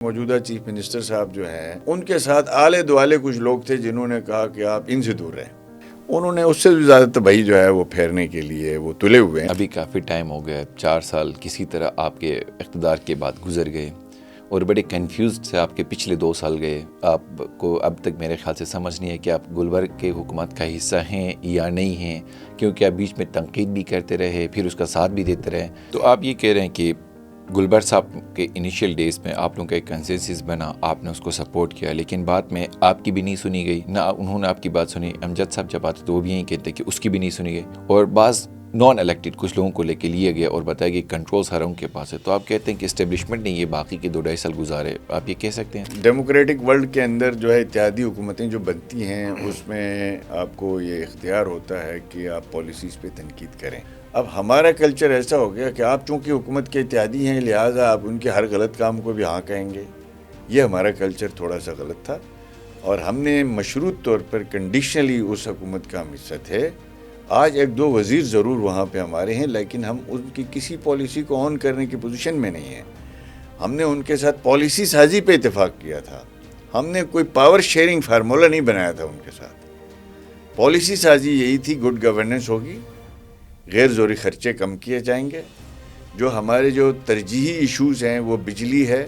موجودہ chief minister صاحب جو ہیں ان کے ساتھ آلے دوالے کچھ لوگ تھے جنہوں نے کہا کہ آپ ان سے دور رہیں. انہوں نے اس سے بھی زیادہ تباہی جو ہے وہ پھیرنے کے لیے وہ تلے ہوئے ہیں. ابھی کافی ٹائم ہو گیا، 4 سال کسی طرح آپ کے اقتدار کے بعد گزر گئے اور بڑے کنفیوزڈ سے آپ کے پچھلے 2 سال گئے. آپ کو اب تک میرے خیال سے سمجھ نہیں ہے کہ آپ گلبرگ کے حکومت کا حصہ ہیں یا نہیں ہیں، کیونکہ آپ بیچ میں تنقید بھی کرتے رہے، پھر اس کا ساتھ بھی دیتے رہے. تو آپ یہ کہہ رہے ہیں کہ گلبرگ صاحب کے انیشیل ڈیز میں آپ لوگوں کا ایک کنسنسس بنا، آپ نے اس کو سپورٹ کیا، لیکن بعد میں آپ کی بھی نہیں سنی گئی، نہ انہوں نے آپ کی بات سنی. امجد صاحب جب آتے تو وہ بھی یہی کہتے کہ اس کی بھی نہیں سنی گئی، اور بعض نان الیکٹڈ کچھ لوگوں کو لے کے لیے گیا اور بتایا کہ کنٹرول سارا ان کے پاس ہے. تو آپ کہتے ہیں کہ اسٹیبلشمنٹ نے یہ باقی کے 2-2.5 سال گزارے، آپ یہ کہہ سکتے ہیں؟ ڈیموکریٹک ورلڈ کے اندر جو ہے اتحادی حکومتیں جو بنتی ہیں اس میں آپ کو یہ اختیار ہوتا ہے کہ آپ پالیسیز پہ تنقید کریں. اب ہمارا کلچر ایسا ہو گیا کہ آپ چونکہ حکومت کے اتحادی ہیں لہٰذا آپ ان کے ہر غلط کام کو بھی ہاں کہیں گے. یہ ہمارا کلچر تھوڑا سا غلط تھا اور ہم نے مشروط طور پر کنڈیشنلی اس حکومت کا ہم حصہ تھے. آج 1-2 وزیر ضرور وہاں پہ ہمارے ہیں لیکن ہم ان کی کسی پالیسی کو آن کرنے کی پوزیشن میں نہیں ہیں. ہم نے ان کے ساتھ پالیسی سازی پہ اتفاق کیا تھا، ہم نے کوئی پاور شیئرنگ فارمولہ نہیں بنایا تھا. ان کے ساتھ پالیسی سازی یہی تھی، گڈ گورننس ہوگی، غیر ضروری خرچے کم کیے جائیں گے، جو ہمارے جو ترجیحی ایشوز ہیں وہ بجلی ہے،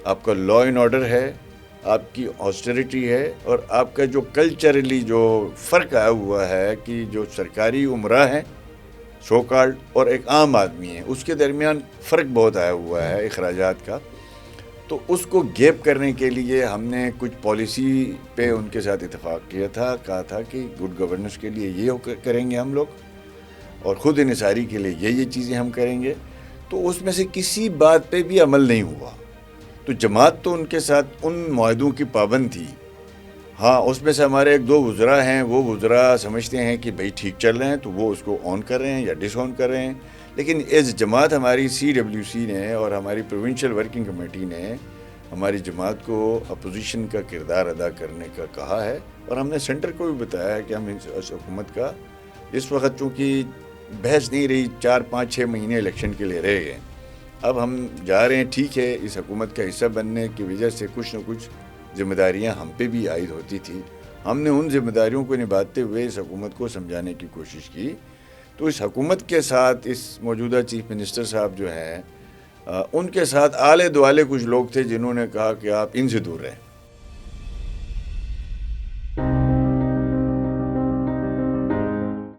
آپ کا لا اینڈ آرڈر ہے، آپ کی آسٹریٹی ہے، اور آپ کا جو کلچرلی جو فرق آیا ہوا ہے کہ جو سرکاری عمرہ ہیں سو کالڈ اور ایک عام آدمی ہے اس کے درمیان فرق بہت آیا ہوا ہے اخراجات کا. تو اس کو گیپ کرنے کے لیے ہم نے کچھ پالیسی پہ ان کے ساتھ اتفاق کیا تھا، کہا تھا کہ گڈ گورننس کے لیے یہ کریں گے ہم لوگ اور خود انحصاری کے لیے یہ چیزیں ہم کریں گے. تو اس میں سے کسی بات پہ بھی عمل نہیں ہوا. تو جماعت تو ان کے ساتھ ان معاہدوں کی پابند تھی. ہاں اس میں سے ہمارے 1-2 وزراء ہیں، وہ وزراء سمجھتے ہیں کہ بھئی ٹھیک چل رہے ہیں تو وہ اس کو آن کر رہے ہیں یا ڈس آن کر رہے ہیں. لیکن ایز جماعت ہماری CWC نے اور ہماری پروونشل ورکنگ کمیٹی نے ہماری جماعت کو اپوزیشن کا کردار ادا کرنے کا کہا ہے، اور ہم نے سینٹر کو بھی بتایا ہے کہ ہم اس حکومت کا اس وقت چونکہ بحث نہیں رہی، 4-5-6 مہینے الیکشن کے لیے رہ گئے، اب ہم جا رہے ہیں. ٹھیک ہے، اس حکومت کا حصہ بننے کی وجہ سے کچھ نہ کچھ ذمہ داریاں ہم پہ بھی عائد ہوتی تھی. ہم نے ان ذمہ داریوں کو نبھاتے ہوئے اس حکومت کو سمجھانے کی کوشش کی. تو اس حکومت کے ساتھ اس موجودہ چیف منسٹر صاحب جو ہیں ان کے ساتھ آلے دوالے کچھ لوگ تھے جنہوں نے کہا کہ آپ ان سے دور رہیں.